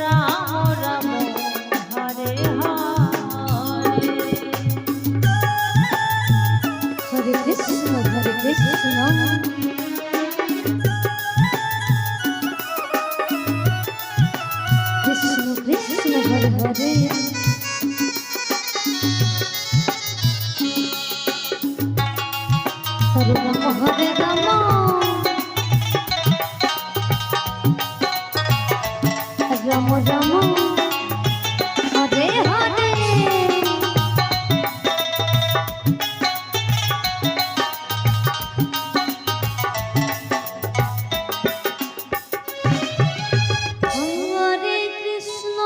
Ram Ram Hare Hare. হরে Krishna Krishna Krishna Hare Hare. হরে Ram হরে Ram Ram Ram Hare Hare. হরে Krishna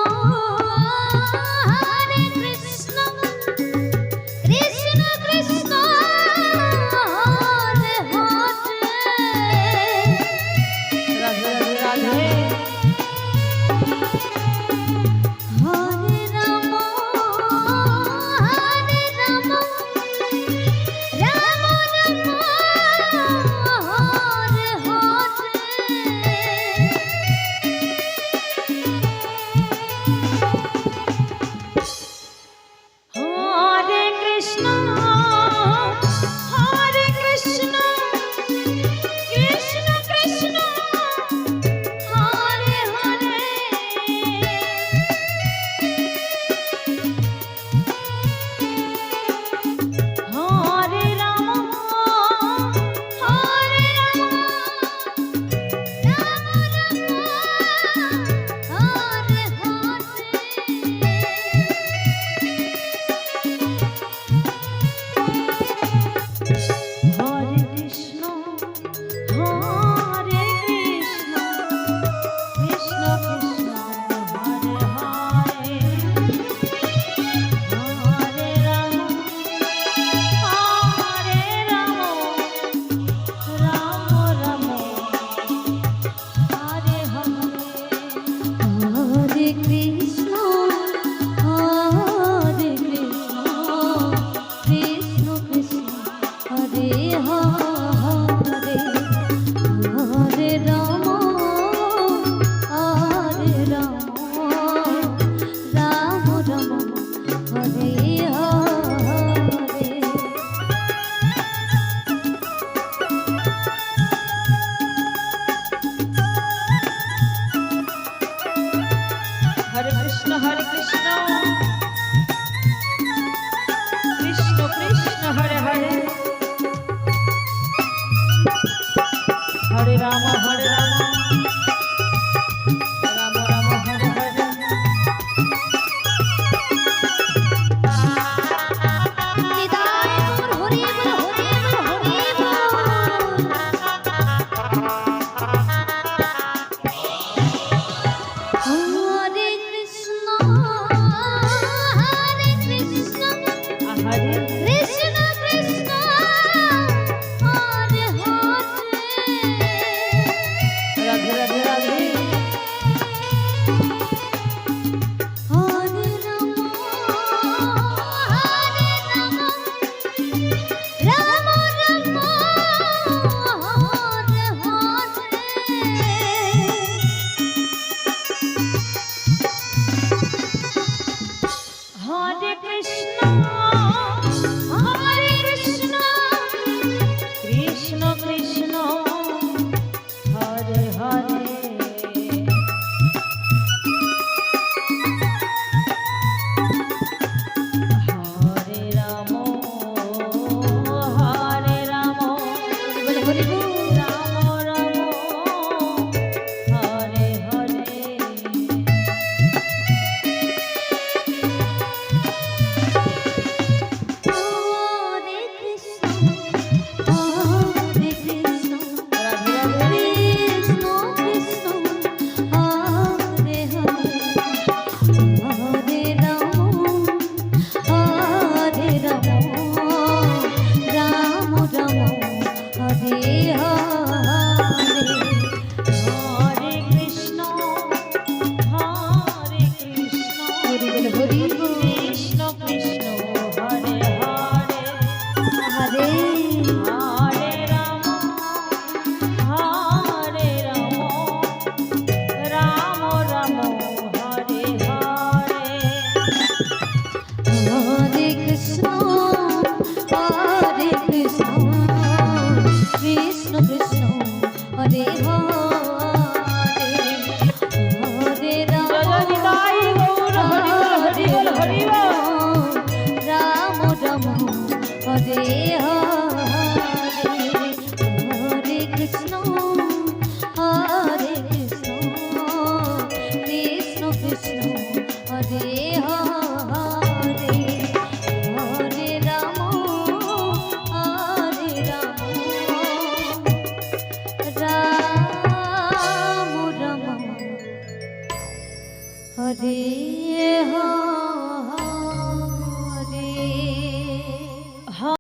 Krishna Krishna Hare Hare. Radhe Radhe হরে Ram Ram Ram Hare Hare. হরে Krishna হরে Krishna Krishna Krishna Hare Hare. হরে Ram হরে Ram Ram Ram Hare Hare. হরে Krishna হরে Krishna Krishna Krishna Hare Hare. হরে Ram Ram Ram Hare Hare. হরে Krishna Krishna Krishna Hare Hare. হরে Ram Ram Ram Hare Hare. হরে Krishna Krishna Krishna Hare Hare. হরে Ram Ram Ram Hare Hare. Nitai Gour Hari বল Hari বল Hari বল। হরে Krishna হরে Krishna Krishna Hare Hare. হরে Krishna Krishna Krishna Hare Hare Hare Ram Ram Ram হরে